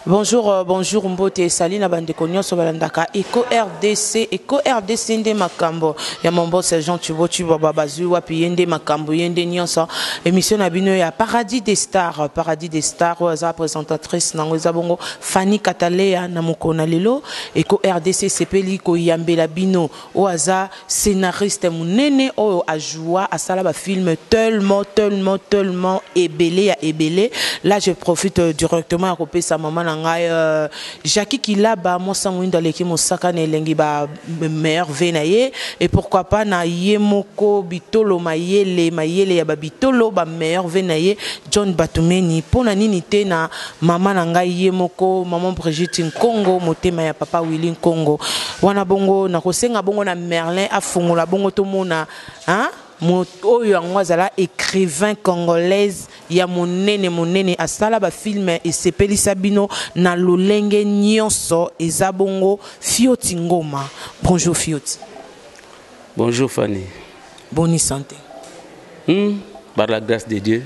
Bonjour, bonjour Mbote Salina Bandekonyo Sobalandaka Eco RDC Nde Makambo ya mon boss Jean Tubo Babazu wapi yende Makambo yende nyonso émission na bino ya Paradis des Stars oza présentatrice nango zabongo Fanny Katalea na mukona lelo Eco RDC sepeli ko yambela bino oza scénariste munene o ajoua asala ba film tellement ebele là je profite directement à couper sa maman Jackie Kilaba moi sanguinda leki mosaka na elengi ba meilleur venaye et pourquoi pas na yemoko bitolo mayele ya ba bitolo ba meilleur venaye John Batumeni pona nini te na mama na ngai yemoko maman Brigitte Nkongo motema ya papa Willy Nkongo wana bongo na kosenga bongo na Merlin afungola bongo to mona hein oyo angwazala écrivain congolaise ya monene asala ba film et sepelisa bino na lolenge nyonso ezabongo Fioti Ngoma. Bonjour Fioti. Bonjour Fanny. Bonne santé. Par la grâce de Dieu.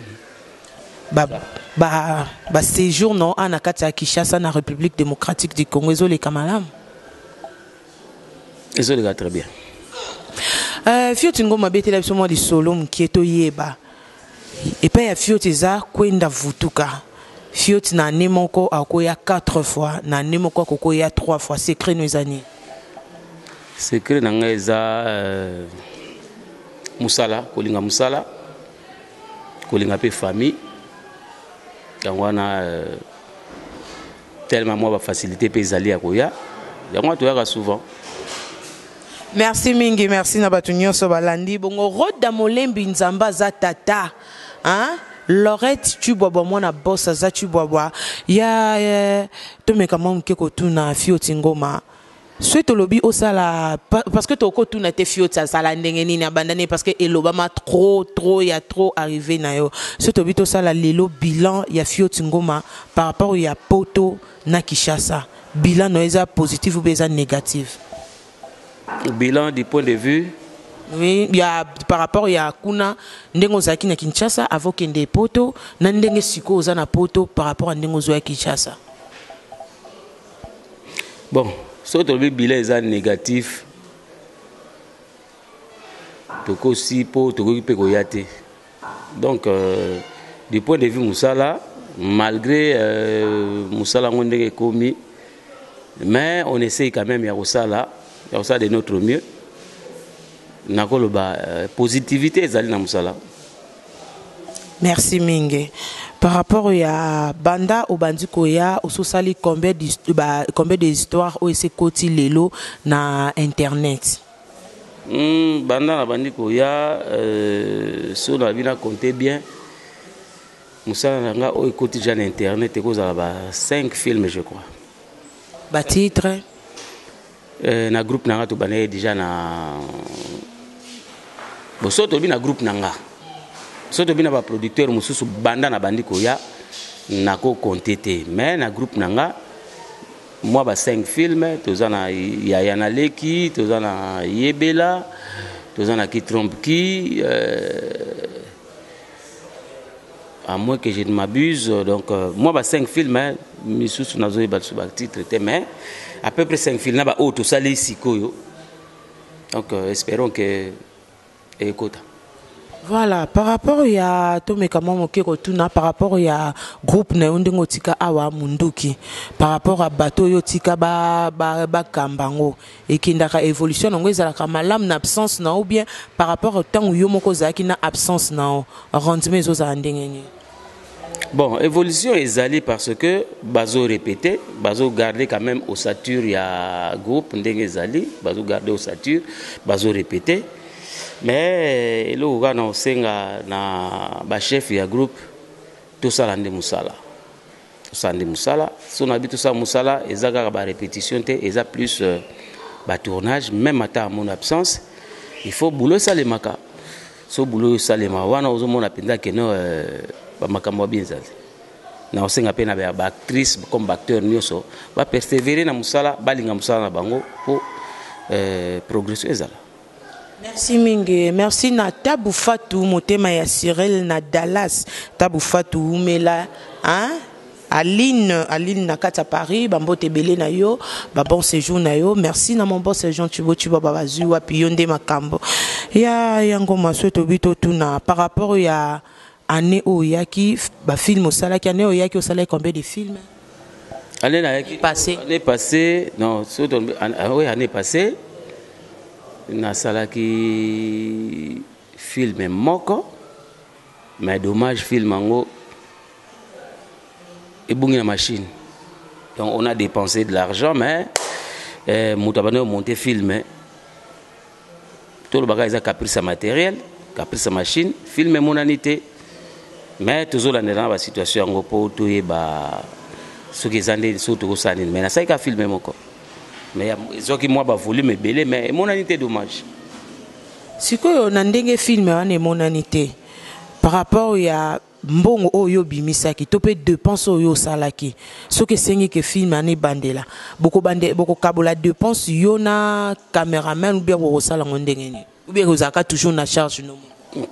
Séjour non anakati ya Kinshasa na République démocratique du Congo ezo le kamalam. Ezo le très bien. Fioti Ngoma bete la biso di solo mkieto yeba epa ya Fioti za kwenda vutuka Fioti na nemoko akoya 4 fois na nemoko akoya 3 fois secret no ezani secret na ngai za musala kolinga pe famille yango wana tellement moi ba facilité pe ezali akoya yango toyaka souvent. Merci mingi, merci na batu nyonso balandi bongo Roda Molembi Nzamba za tata hein Lorette Tubwabwa mwana boss za Tubwabwa ya tomeka mwa mkeko tuna Fioti Ngoma Souhaite lobi osala parce que toko tuna te Fioti sala ndenge nini abandonné parce que elobama trop ya trop arrivé na yo souhaite lobi to sala lelo bilan ya Fioti Ngoma par rapport ya poto na Kinshasa bilan no eza positif ou eza négatif. Bilan du point de vue. Oui, il y a par rapport il y a kuna ndengo zaki na Kinshasa avant kende poto na ndenge siko za na poto par rapport à ndengo zo ya Kinshasa. Bon, surtout le bilan est négatif. Toko si po toko pe koyate. Donc du point de vue musala malgré musala ngondenge komi mais on essaye quand même ya kosala de notre mieux. Positivité ezali na musala. Merci mingi. Par rapport à banda au bandiko ya ososali combien d'histoires au ese koti lelo na internet. Banda na bandiko ya so na bina compter bien. Musala nga o ekoti déjà na internet e kozala ba 5 films je crois. Ba titre na groupe nanga to banaye déjà na bosoto bi na groupe nanga soto bi na ba producteur mususu banda na bandiko ya nako compter mais na groupe nanga moi ba 5 films tozana ya Yanaleki tozana Yebela tozana qui trompe qui à moins que je ne m'abuse donc moi ba 5 films mususu nazo ba titre mais à peu près 5 films là-bas, tout ça les sikoyo. Donc espérons que écoute. Voilà, par rapport à Tomeka Momoke Rotuna, par rapport à groupe Neundingo Tika Awa Munduki, par rapport à Bato Yotika Ba Kambango, et qui n'a évolution, on a malam na absence na ou bien par rapport au temps où Yomoko Zaki na absence na rendez mes andengeni. Bon, évolution est allée parce que Bazo répété, Bazo gardé quand même au sature, il y a groupe Ndengezali, Bazo gardé au sature, Bazo répété. Mais le gouvernement na osenga na ba chef ya groupe tout ça lande musala. Tout ça lande musala, son habit tout ça musala ezaka ba répétition té eza plus ba tournage même à mon absence, il faut boulot ça les maka. So boulot ça les ma wana ozomona penda que no ba makambo bien zali. Na osenga pe na ba actrice comme acteur nyoso ba persévérer na musala balinga musala na bango pour progression ezala. Merci mingi, merci na Tabou Fatou motema ya Cyril na Dallas Tabou Fatou mela hein Aline na kata Paris bambote belé na yo ba bon séjour na yo merci na mon bon séjour tu baba zuwa pionde makambo ya yango masweto bito tuna par rapport ya année oyaki ba film au sala ki année oyaki au sala combien de films année passée non oui année passée na sala ki film moko mais dommage film ango et la machine. Donc on a dépensé de l'argent, mais Moutabane a monté film. Tout le bagage a capri sa matériel, capri sa machine, film mon anité. Mais toujours dans la situation en repos, tout est bas. Ce qui est andé, surtout au salin. Mais ça y a filmé mon corps. Mais ce qui moi voulu me belé, mais mon anité dommage. Si on a un film, on est mon anité. Par rapport à mbongo oyo bimisaki to pe dépense oyo salaki soki sengi ke film ane bandela boko kabola dépense yo na cameraman ou bien boko sala ngondengeni ou bien ozaka toujours na charge no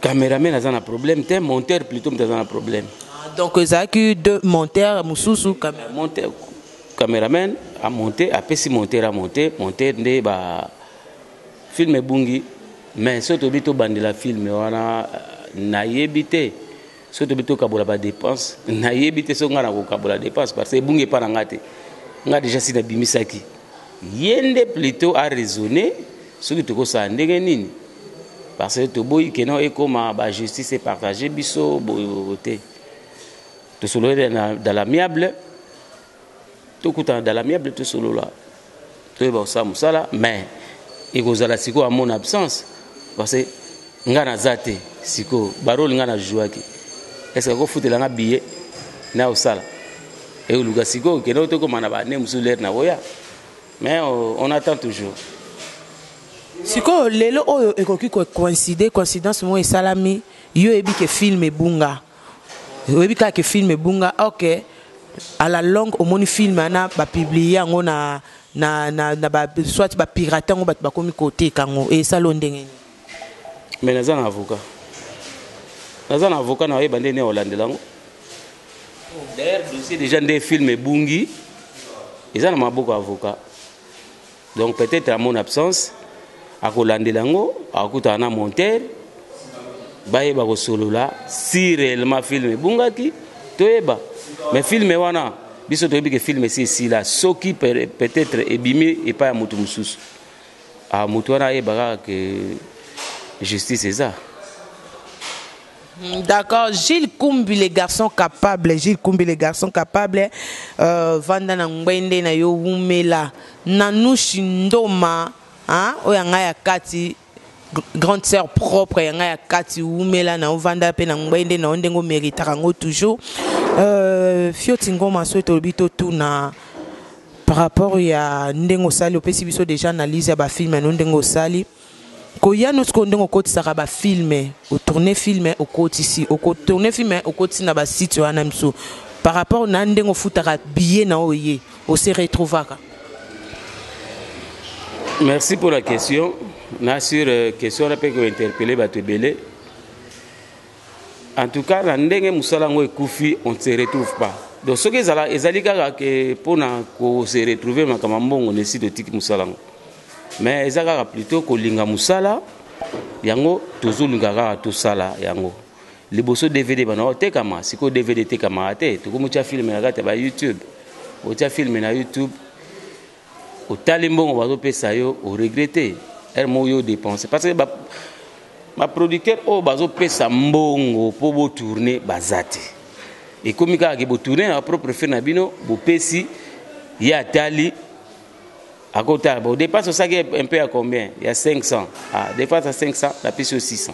cameraman a un problème te monteur plutôt a un problème donc ezaki de monteur mususu cameraman a monté a pesi monteur a monter nde ba film bungi mais soto bito bandela film wana na yebité surtout bito kabola ba dépense na yebité so ngana ko kabola dépense parce que bunge pa ngate nga déjà sina bimisaki yende plutôt à raisonner ce que to sa ndenge nini parce que to boyi keno e koma ba justice est partagée biso boté to solo dans l'amiable to kuta dans l'amiable to solo là to ba sa musala mais e kozala siko à mon absence parce que ngana zate siko barol ngana jouaki est-ce que vous foutez la billet na osala et au lugasiko que nous comme on a né musuler na boya mais on attend toujours siko lelo oyo ekoki coïncidence mo esalami yo ebi ke film bunga yo ebi ka ke film bunga OK à la longue au moni film na ba publier ngo na ba soit ba pirater ngo ba komi côté kango et salo ndenge mais les avocats naza na avocat na yeba ndene olandelango d'ailleurs dossier déjà des films bungi ils en ont beaucoup avocat donc peut-être à mon absence à kolandelango à kuta na monteur bayeba ko solo là si réellement film bungaki toyeba mais film wana biso toyebi que film si là ce qui peut-être ebimi et pas mutu mususu a mutu wana yeba que justice c'est ça. D'accord, Gilles Koumbi les garçons capables, vanda na ngwende na yo umela nanushi ndoma hein oyanga ya kati grande sœur propre yanga ya kati umela na vanda pe na ngwende na ondengo mérite rango toujours fioti ngoma soto bito tuna par rapport ya ndengo sali opesi biso déjà analyse ya ba film na ndengo sali koya nous kondongo koti saka ba filmer au tourner filmer au koti ici au tourner filmer au koti na ba site wana mso par rapport na ndengo futaka billet na oye on se retrouvaka. Merci pour la question. Na sur question la peut interpeller bato belé. En tout cas na ndenge musala ngo ekufi on se retrouve pas. Donc ce que ezali kaka que pona ko se retrouver makama mbongo ne site tiki musala ngo. Mais ezaka plutôt kolinga musala yango tozolingaka to sala yango liboso DVD bana tekama siko DVD tekama ate tokomucha film na kata ba YouTube ocha film na YouTube otali mbongo bazopesa yo o regretter mo yo dépenser parce que ba producteur o bazopesa mbongo po bo tourner bazate et comme ka ke bo tourner na propre fait na bino bo pesi ya tali. À côté, au départ, ça un peu à combien? Il y a 500. Ah, des fois, à 500, la piste sur 600.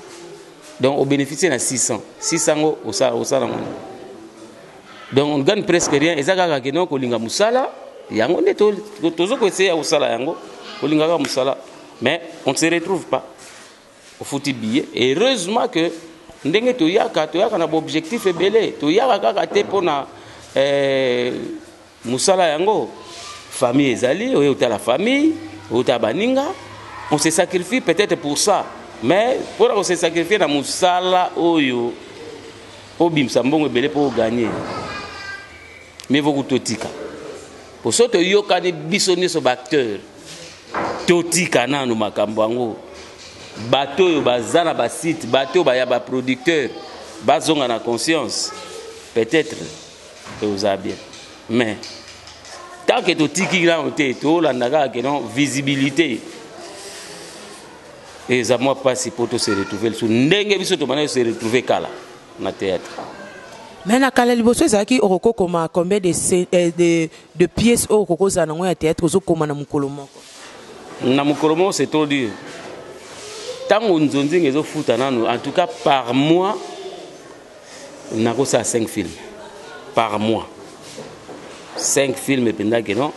Donc, on bénéficie de 600. 600 au salaire. Donc, on gagne presque rien. Et ça, quand on a un salaire, il y a un salaire. Mais on ne se retrouve pas au foot billet. Et heureusement que nous avons un objectif belé. Nous avons un famille ezali oyo ta la famille oyo ta baninga on se sacrifie peut-être pour ça. Mais pour on se sacrifier dans Moussala, Oyo, Obim Sambon, Belé pour gagner. Mais vous totika. Pour ça, tu as des bisonniers sur acteur. Totika na no makambango. Bateau yo bazana ba site, bateau ba ya ba producteur, bazonga na conscience. Peut-être que vous avez bien. Mais tant que totiki là on te to la naga que non visibilité. Et ça moi pas si poto se retrouver sur ndenge biso to bana se retrouver kala na théâtre. Mais na kala liboso ezaki oroko koma combien de pièces au koko za na ya théâtre zo koma na mukolo moko. Na mukolo moko c'est trop dur. Tant on nzonzi ngezo futa nanu en tout cas par mois na ko ça 5 films par mois. 5 films pendant que non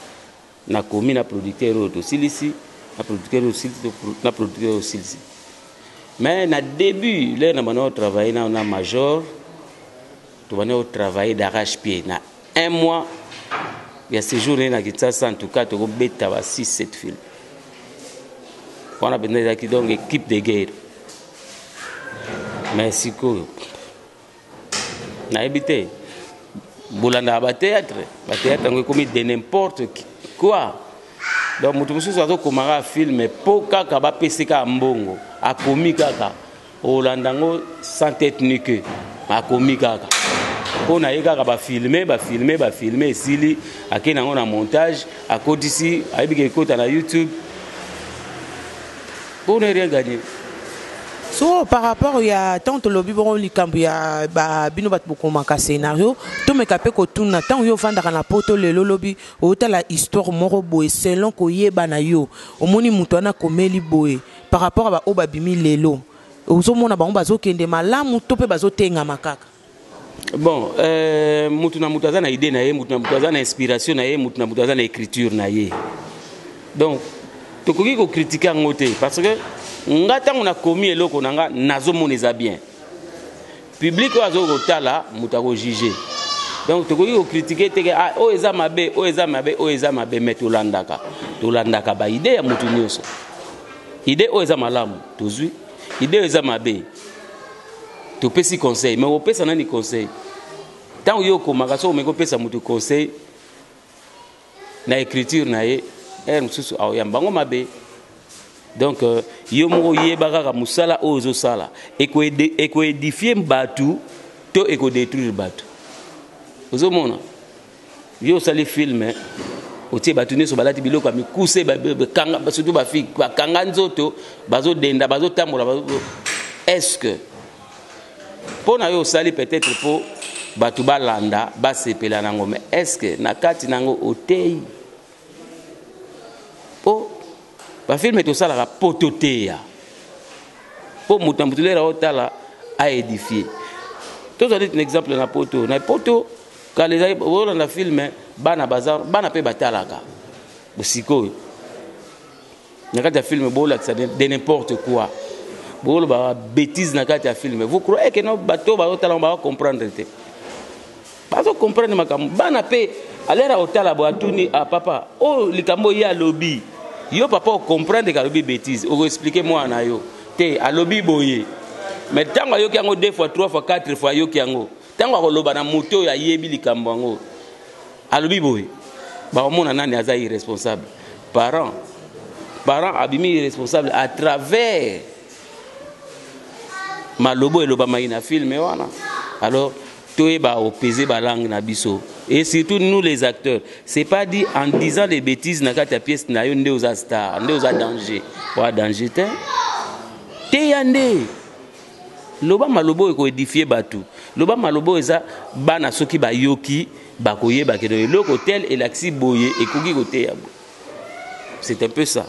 na commis na producteur auto silisi na producteur aussi mais na début là na mano travailler na on a major tu vas travailler d'arrache-pied na 1 mois il y a ces jours na kitasa en tout cas tu beta 6 7 films on a besoin qui donc équipe de guerre mais siko na habité bolanda ba théâtre on commis de n'importe quoi. Donc mutu azo komara film po kaka ba peseka mbongo akomi kaka olandango sans tête ni queue akomi kaka pona yeka ba filmer sili akena ngona montage akodisi ayibike kota na YouTube pour ne rien gagner. So par rapport ya tant lobby bon likambu ya ba bino bat bokoma ka scénario to me kapé ko tuna tant yo vandaka na poto le lobby ota la histoire moro boy selon ko yeba na yo omoni muto na komeli boy par rapport ba oba bimi lelo ozo mona ba bazo kende malamu to pe bazo tenga makaka. Bon mutu na mutu azana idée na ye mutu na mutu azana inspiration na ye mutu na mutu azana écriture na ye. Donc to ko critiquer ngote parce que ngata on a commis eloko nanga nazo moneza bien public ozo kotala mutako juger donc to ko critiquer teke ah o eza mabe mais to landaka ba idée ya mutu nyoso idée o eza malamu tozui idée eza mabe to pesi conseil mais o pesa nani conseil tant yo ko magaso me ko pesa mutu conseil na écriture na ye mususu aw yambango mabe. Donc, yo mo yebaka musala ozo sala et ko édifier mbatu to et ko détruire batu. Ozo mona. Yo sali film o tie batu ne so balati biloko mi kuse ba kanga surtout ba fi ba kanga nzoto bazo denda bazo tambola est-ce que pona yo sali peut-être pour batu balanda ba sepela nango mais est-ce que na kati nango otei po ba film tout ça la pototeya pour mutambutulera otala a édifier tout ça un exemple na poto quand les on na film bana bazar bana pe batalaka bosiko na kati ya film bola de n'importe quoi bola ba bêtise na kati ya film vous croyez que non bato ba otala ba comprendre te ba comprendre makam bana pe alera otala bo atuni a papa oh likambo ya lobby yo papa comprendre que lobby bêtise ou expliquer moi na yo te a lobby boye mais tango yo ki yango 2 fois 3 fois 4 fois yo ki yango tango ko loba na moto ya yebi likambo yango a lobby boye ba mona nani aza irresponsable parents abimi irresponsable à travers malobo eloba maina film wana alors toi ba opéser ba langue na biso. Et surtout nous les acteurs, c'est pas dit en disant des bêtises na kata pièce na yo nde oza star, nde oza danger. Wa danger te. Te yande. Loba malobo ko édifier batu. Loba malobo eza bana soki ba yoki ba koyeba ke le hôtel et l'axi boye et koki kote ya. C'est un peu ça.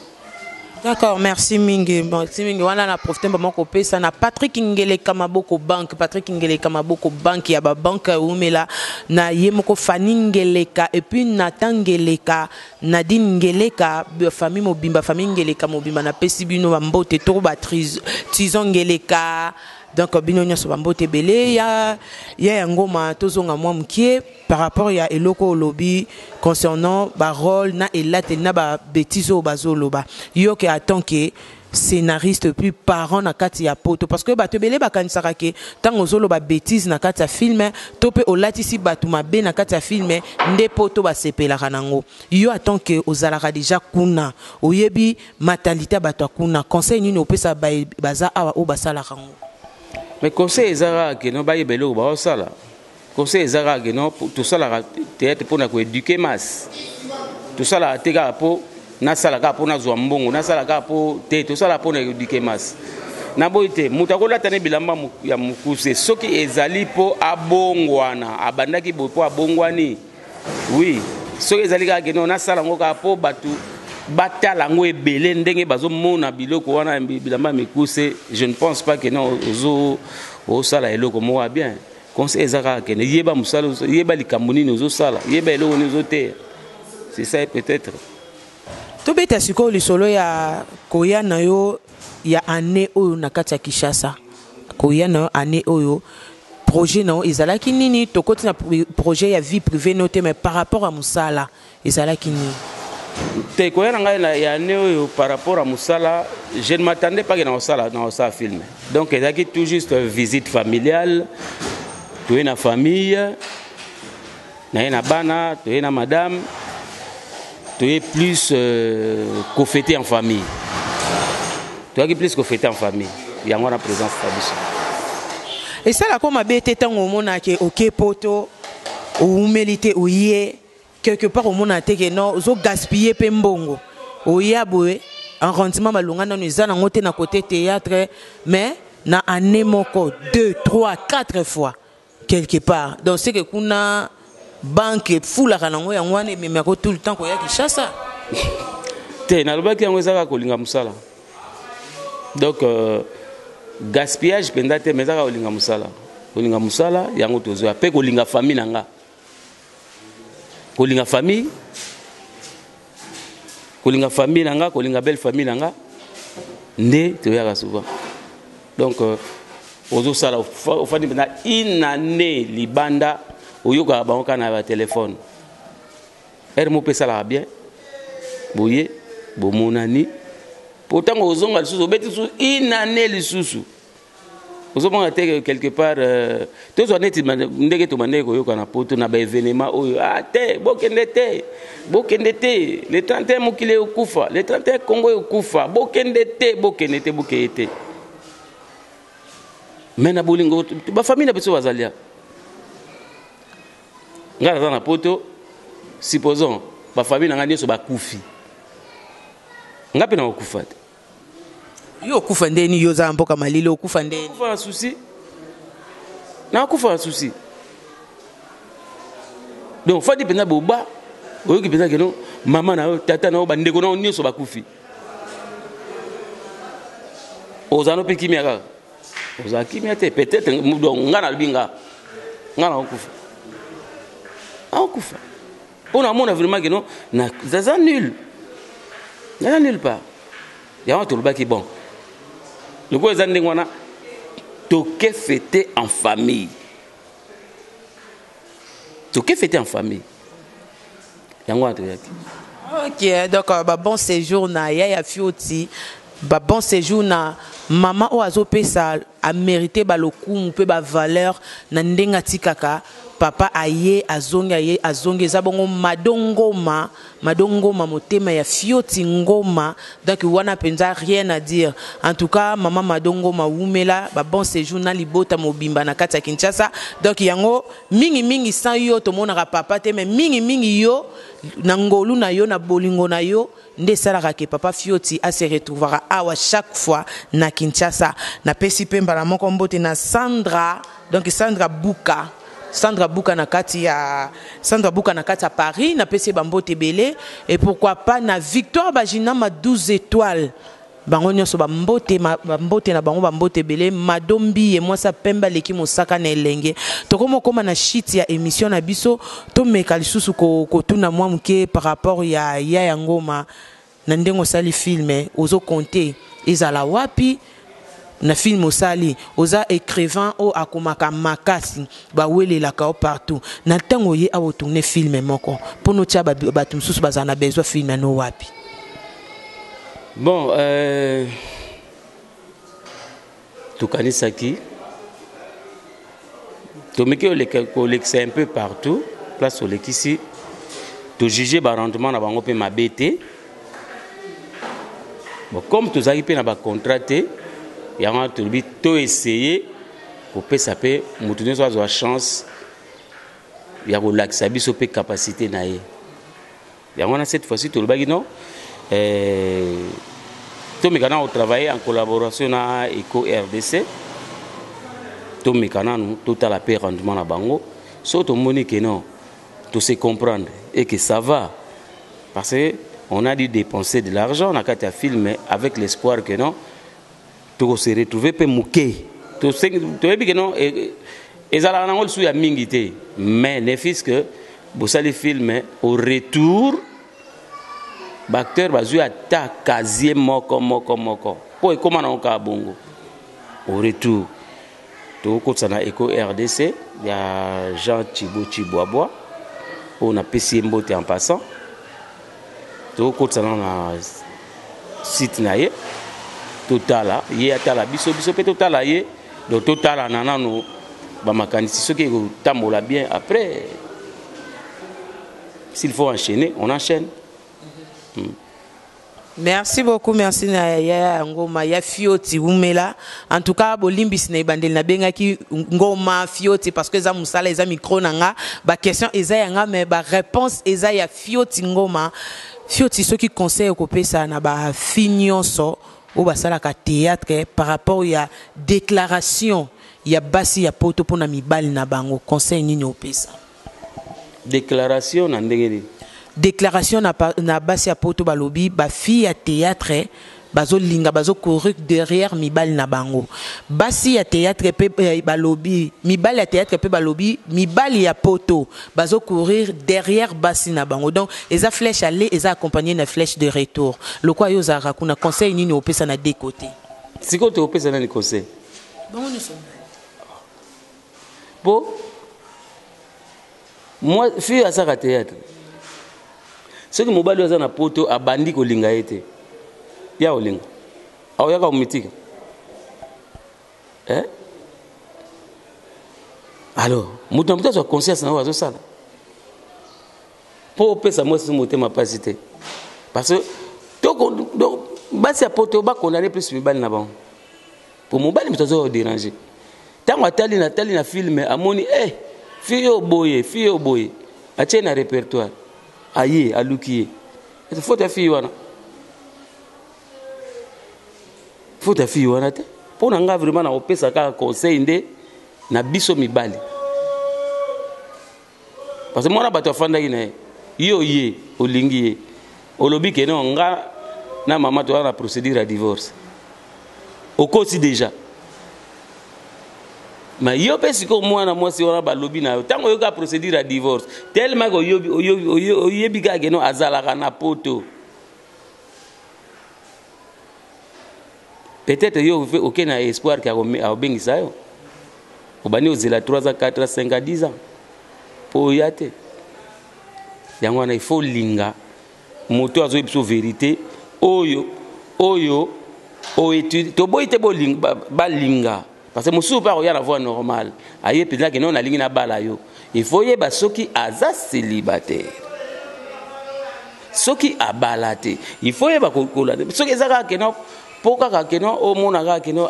D'accord, merci Mingi. Merci Mingi. On a profité de mon côté. Ça n'a Patrick Ngele Kamaboko Bank. Patrick Ngele Kamaboko Bank. Il y a ba banque où mais là na yemoko Fanny Ngeleka et puis Nathan Ngeleka, Nadine Ngeleka, famille Mobimba, famille Ngeleka Mobimba na pesibino bambote to ba Tizon Ngeleka. Donc bino nyoso bambote belé ya ngoma tozonga mwa mkie par rapport ya eloko lobby concernant ba rôle na elate na ba bêtises au bazoloba yo ke attend que scénariste puis parent na kati ya poto parce que bato belé bakanisaka ke tango zolo ba bêtise na kati ya film to pe olatisi bato mabe na kati ya film nde poto ba sepelaka nango yo attend que ozalaka déjà kuna oyebi mentalité bato kuna conseil nini opesa baza awa o basalaka ngo mais conseil ezara ke no ba yebelo ba osala conseil ezara ke no tout ça la théâtre pour na ko éduquer masse tout ça la teka po na sala ka po na zwa mbongo na sala ka po te tout ça la po na éduquer masse na boite mutakola tane bilamba ya mukuse soki ezali po abongwana abandaki bo po abongwani oui soki ezali ka ke no na sala ngo ka po batu batala ngo ebele ndenge bazo mona biloko wana bilamba mikuse je ne pense pas que non ozo sala eloko mo wa bien conseil ezaka ke ne yeba musala yeba likambo nini ozo sala yeba eloko ni ozo te c'est ça peut-être to beta siko lisolo ya koya na yo ya année oyo na kati ya Kinshasa koya na yo année oyo projet na ezalaki nini to koti na projet ya vie privée noté mais par rapport à musala ezalaki nini te koya na ngai ya année oyo par rapport à musala je ne m'attendais pas que na osala film donc ezalaki tout juste visite familiale to na famille na bana to na madame tu es plus qu'au fêter en famille. Tu es plus qu'au fêter en famille. Il y a une présence de et ça, là, comme abété tant au monde que ok poto ou mérité ou yé quelque part au monde a été que non, zo gaspiller pembongo. Ou yaboué en rendement malunga na nous en ngote na côté théâtre mais na année moko 2, 3, 4 fois quelque part. Donc c'est que kuna banque fula kanango ya ngwane memako tout le temps ko ya Kinshasa te na lobaki yango ezaka kolinga musala donc gaspillage penda te mezaka kolinga musala yango tozo pe kolinga famille nanga kolinga belle famille nanga nde toyaka souvent donc ozo sala ofandi na une année libanda oyoka bango na ba téléphone mo pesa la bien boye bo monani pourtant ozonga lisusu obeti su une année lisusu ozomanga te quelque part tozo neti ndenge to mandeko yoka na poto na ba événement oyo te bokende te le 31 mokile okufa le 31 Congo okufa bokende te mais na bolingo ba famille na biso bazalia ngala za na poto supposons ba famille na ngani so ba kufi ngapi na okufa te yo okufa ndeni yo za mboka malile okufa ndeni okufa souci na okufa souci donc fadi pena boba oyo ki pena keno mama na tata na bandeko na nyoso ba kufi ozano pe kimia ka ozakimia te peut-être ngana albinga ngana okufa pour nous, on a vraiment que non, c'est nul. Il n'y a nulle part. Il y a un truc qui est bon. Le coup, on a toqué fêté en famille. Ok, donc, bon séjour na Yaya Fioti. Bon séjour na maman oazo pesa a mérité baloku pe ba valeur na ndenga tikaka papa aye azonge zabongo madongoma motema ya Fioti ngoma donc wana penza rien à dire en tout cas maman madongoma wumela ba bon séjour na libota mobimba na kati ya Kinshasa donc yango mingi sans yo to mona papa te mais mingi yo na ngolu na yo na bolingo na yo nde salaka ke papa Fioti a se retrouvera awa chaque fois na Kinshasa na pesi pemba la moko mbote na Sandra donc Sandra Buka na kati ya Paris na pesi bambote belé et pourquoi pas na Victoire Bagina ma 12 étoiles bango nyonso bambote na bango bambote belé madombi et moi ça pemba leki mosaka na elenge tokomo koma na shit ya émission na biso to meka lisusu ko tuna mwa mke par rapport ya ngoma na ndengo sali filme ozo compter ezala wapi na film osali oza écrivain o akomaka makasi ba wele la kao partout na tango ye a tourner film moko pour no tia batum susu bazana besoin film no wapi bon tokanisaki tomeki kolekisa un peu partout place olekisi tojuge barendement na bango mpe mabe te. Bon, comme tozalaki mpe na bacontrat te yango wana tolobi toessaye kopesa mpe moto nyonso azwa chance ya kolakisa biso mpe capacité na ye. Yango wana cette fois-ci tolobaki non tomeka nanu travailler en collaboration na Eco RDC tomeka nanu totala mpe rendement na bango so tomoni ke non to se comprendre et que ça va parce que on a dû dépenser de l'argent na kati ya film avec l'espoir que non to se retrouver pe muke to yebi ke non ezalaka nango lisusu ya mingi te mais ne fils que bosali film au retour bacteur bazwi ata casier moko po ekoma nango kaka bongo au retour tokotisa na Eco RDC ya Jean Thibaut Chiboabois oyo napesi ye mbote en passant tokotisa na site na ye totala ye atala biso mpe totala ye donc totala na nano bamakanisi soki ekotambola bien après s'il faut enchaîner on enchaîne. Merci beaucoup, merci na ya ngoma ya Fioti Umela. En tout cas, bolimbis na ibandel na benga ki ngoma Fioti parce que za musala eza micro nanga ba question eza yanga mais ba réponse eza ya Fioti ngoma. Fioti ceux qui conseille ko pesa na ba finyonso ou ba sala ka théâtre par rapport ya déclaration ya basi ya poto pona mibali na bango conseil nini opesa. Déclaration na ndenge déclaration na basi ya poto balobi ba fille ya théâtre bazo linga bazo courir derrière mibali na bango basi ya théâtre pe balobi mibali ya théâtre pe balobi mibali ya poto bazo courir derrière basi na bango donc eza flèche aller eza accompagné na flèche de retour le quoi yo za kuna conseil nini opesa na deux côtés siko te opesa na ni conseil bon nous sommes bon moi fille à ça théâtre ce que mobali aza na poto abandi kolinga ete ya olinga aoyaka omitika alors moto na moto azwa conscience na oyo azosala mpo opesa mwasi motema mpasi te parce que basi ya poto bakondane plus mibali na bango po mobali moto azoya odéranger ntango atali na filme amoni fille oyo boye atie na répertoire aye aluki ye faut ta fille wana te mpo na nga vraiment na kopesa kaka conseil nde na biso mibali parce que mwana bato afandaki na ye olingi ye olobi ke non nga na mama toza na procédure ya divorce okosi déjà mais yo pe siko mwana mwasi wana balobi na yo ntango oyoka procédure ya divorce tellement que oyebi kaka keno azalaka na poto peut-être yo oke na espoir ke akobengisa yo obani ozela 3 ans 4 ans 5 ans 10 ans po oya te yango wana il faut linga moto azoyebi biso vérité oyo oétudie toboyi te balinga parce que mosusu pa koya na voie normale aye mpenza ke non nalingi na bala yo il faut yeba soki aza célibataire soki abala te il faut yeba kokola te soki eza kaka keno mpo kaka keno omona kaka keno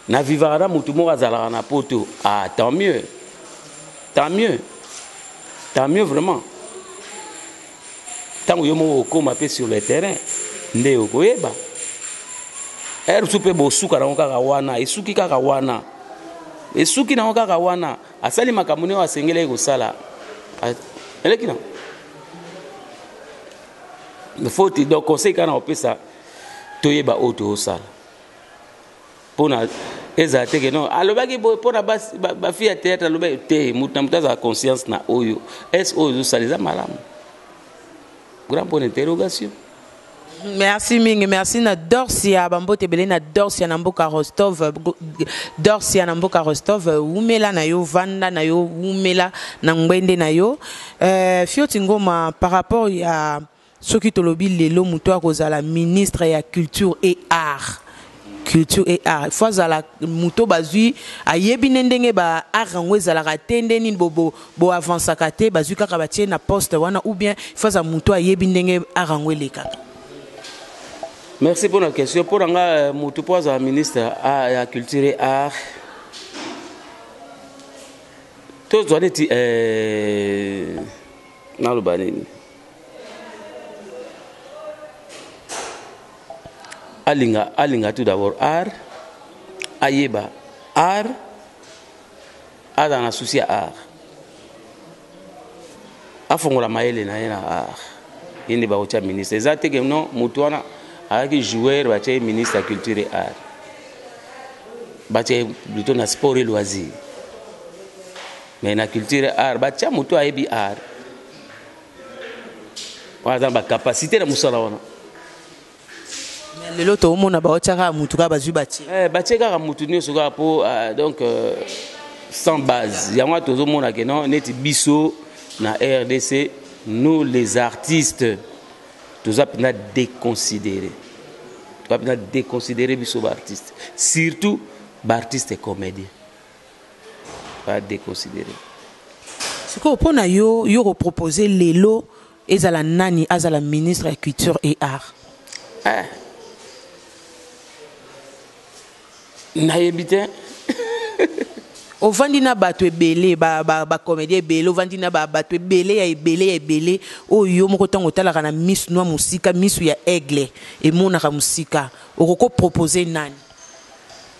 na vivaka na motu moko azalaka na poto tant mieux vraiment ntango yo moko okoma mpe sur le terrain nde okoyeba supe bosuka nango kaka wana esuki kaka wana esuki nango kaka wana asali makambo nio asengeli kosala eleki na faut donc conseil kana opesa toyeba oyo toosala mpona ezala te ke non alobaki mpona bafille ya théâtre alobaki te moto na moto azala conscience na oyo est oyo ezosala eza malamu grand point d'interrogation. Merci Ming, merci na Dorsia Bambote Belé na Dorsia Namboka Rostov Dorsia Namboka Rostov Umela na yo Vanda na yo Umela na Ngwende na yo Fioti Ngoma par rapport à ce qui te lobi lelo muto akozala ministre ya culture et art culture et art fois la muto bazui ayebi ndenge ba art ngweza la tende ni bo avance kate bazui kaka batie na poste wana ou bien fois za muto ayebi ndenge art ngweleka. Merci pour la question. Pour nga muto pour za ministre à la culture et art tous doit être na lo banini alinga tout d'abord art ayeba art dans la souci art afongola mayele na yena art indi ba ocha ministre ezate que non mutuana avec joueur ba che ministre de la culture et art ba che plutôt na sport et loisir mais na culture et art ba cha mutu ayebi art par exemple capacité na musala wana lelo to mona ba otaka mutu ka bazui bati bateka mutu ni soka po donc sans base yango tozo mona que non neti biso na RDC nous les artistes tous apena déconsidérer biso ba artiste surtout ba artiste et comédien pas déconsidérer c'est quoi pona yo proposer lelo ezala nani azala ministre de la culture et art naïbité ovandi na bato ebele ba comédien ebele ovandi na bato ebele oyo moko tango talaka na misu noa musika misu ya aigle emonaka musika okoko proposer nani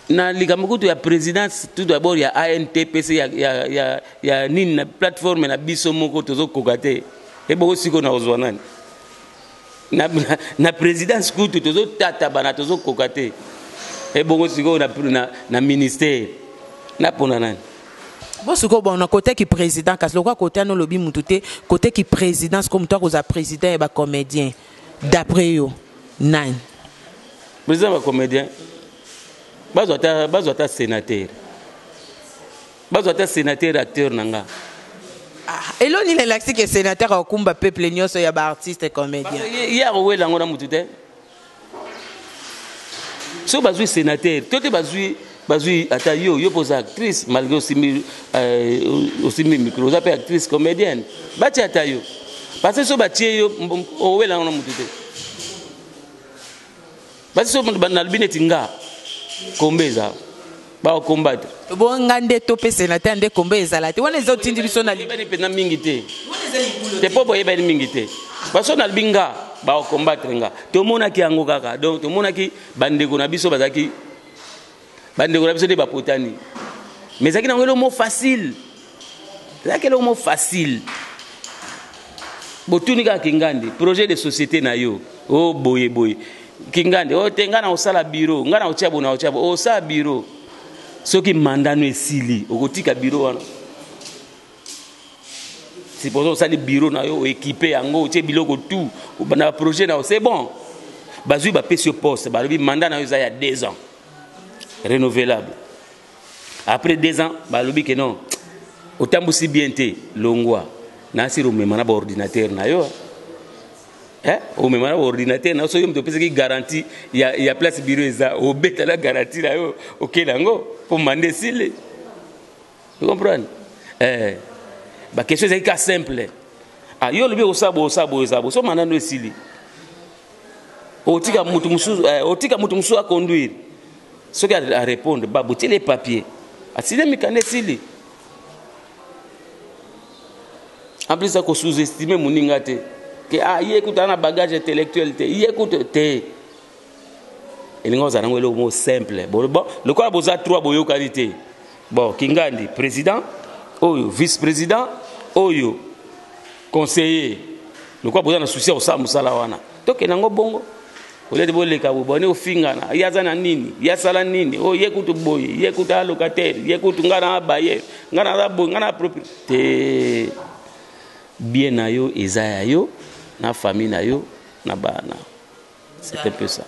na likambo kutu ya présidence tout d'abord ya ANTPC ya nini na plateforme na biso moko tozokoka te eboko siko na ozwa nani na présidence kutu tozotata bana tozokoka te ebongo siko na ministère na pona nani bon siko bon na côté qui président parce que côté no lobi mututé côté qui présidence comme toi aux président et ba comédien d'après yo nani président ba comédien bazota sénateur acteur nanga elo ni l'axi que sénateur akumba peuple nyoso ya ba artiste et comédien ya rowela ngona mututé so bazui sénateur tote bazui ata yo pose actrice malgré aussi micro ça peut actrice comédienne bati ata yo parce que so batie yo owela ngona mututé parce que so banalbine tinga kombeza ba combattre bon ngande topé sénateur nde kombeza la te wana zo tindi biso na libani pena mingi te te popo yeba ni mingi te parce que nalbinga ba combattre nga to mona ki yango kaka donc to mona ki bandeko na biso bazaki bandeko na biso de ba potani mais ça qui na le mot facile ça qui le mot facile botuni ka kingandi projet de société na yo oh boye kingandi o tenga na osala bureau ngana ochabo o sa bureau soki mandano esili okotika bureau wana supposons osali bureau na yo équipé yango tie biloko tout na projet na c'est bon bazui ba pesi poste ba lobi mandat na yo za ya 2 ans renouvelable après 2 ans ba lobi que non otambusi bien te longwa na siro memana ba ordinateur na yo au même moment ordinateur na so yom to pesa ki garantie ya place bureau eza obeta la garantie la yo okelango pour mander sile vous comprenez ba question c'est ka simple yo lobi osabo so manano esili otika mutu musu a conduire ce qui a répondre ba botie les papiers asile mikande sili en plus ça ko sous-estimer moninga te que il écoute un bagage intellectuel il écoute te et nous avons le mot simple bon le quoi boza 3 boyo qualité bon kingandi président oyo vice-président oyo conseiller le quoi boza na souci au musala wana to kenango bongo ole de boleka bone ofingana yazana nini yasala nini o yekutu boye yekuta locataire yekutu ngana baye ngana bo ngana propriété bien na yo ezaya yo na famille na yo na bana c'est un peu ça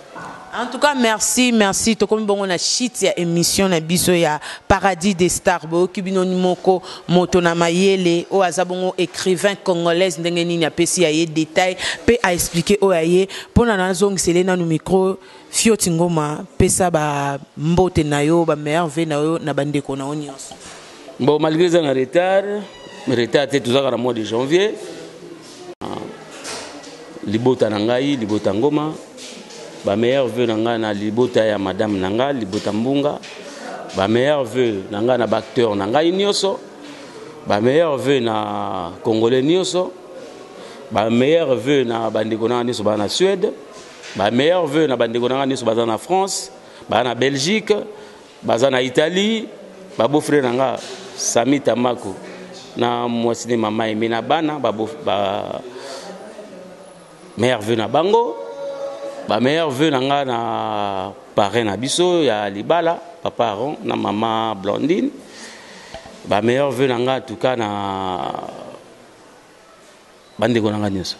En tout cas, merci, merci. To comme bon on a shit ya émission na biso ya Paradis des Stars bo kibino nimoko moto na mayele o azabongo écrivain congolaise ndenge nini apesi ya ye détail pe a expliquer o aye pona na zong selena no micro Fioti Ngoma pesa ba mbote na yo ba merveille na yo na bandeko na onyos. Bon, malgré un retard était toujours dans le mois de janvier. Libota nangai, libota Ngoma. Ba meilleur vœu nanga na libota ya madame nanga, libota Mbunga. Ba meilleur vœu nanga na acteur nanga nyoso. Ba meilleur vœu na congolais nyoso. Ba meilleur vœu na bandeko na nyoso ba na Suède. Ba meilleur vœu na bandeko na nyoso ba na France, ba na Belgique, ba na Italie. Ba beau frère nanga Sami Tamako na mwasine mama Emina bana ba meilleur vœu na bango. Ba meilleur vœu nanga na parrain na biso ya Libala papa Aaron na maman Blondine. Ba meilleur vœu nanga tout cas na bandeko nanga nyoso.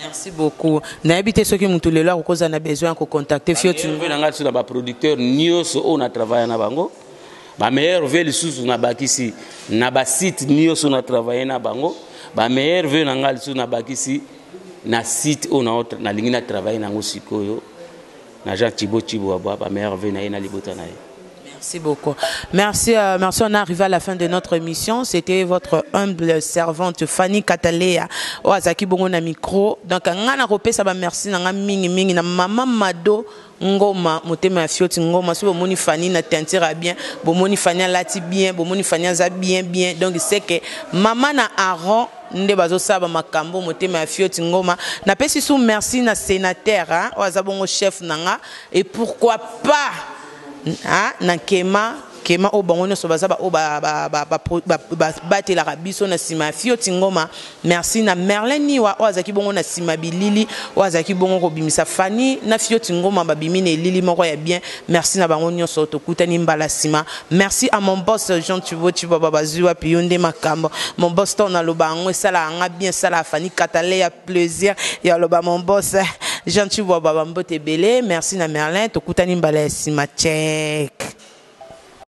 Merci beaucoup. Na habité ceux qui mutu lelo ko za na besoin ko contacter Fioti vœu nanga sur ba producteur nyoso on a travaillé na bango. Ba meilleur vœu lisusu na bakisi na ba site nyoso na travaillé na bango. Ba meilleur vœu nanga lisusu na bakisi na site on a na lingi na travailler na ngosikoyo na Jean Thibaut ba meilleur vœu na libota na. Merci beaucoup. Merci, merci. On est arrivé à la fin de notre émission. C'était votre humble servante Fanny Katalea. Oazaki bongo na micro. Donc, ngana repé ça va merci na mingi mingi na maman Mado Ngoma motema Fioti Ngoma so moni Fanny na tentira bien, bo moni Fanny lati bien, bo moni Fanny za bien bien. Donc c'est que maman na Aaron nde bazo saba makambo motema Fioti Ngoma. Na pesi sou merci na sénateur hein, oazabongo chef nanga et pourquoi pas ah na kema o bango so bazaba o bate la rabiso na sima Fioti Ngoma. Merci na Merlin Niwa o azaki bongo na sima bilili o azaki bongo ko bimisa Fanny na Fioti Ngoma babimi ne lili moko ya bien. Merci na bango nyonso to kutani mbala sima. Merci à mon boss Jean Thibaut Babazua pionde makambo. Mon boss ton na lobango sala nga bien sala Fanny Katalea plaisir ya loba mon boss Jean Thibaut Babambote belé. Merci na Merlin to kutani mbala sima check.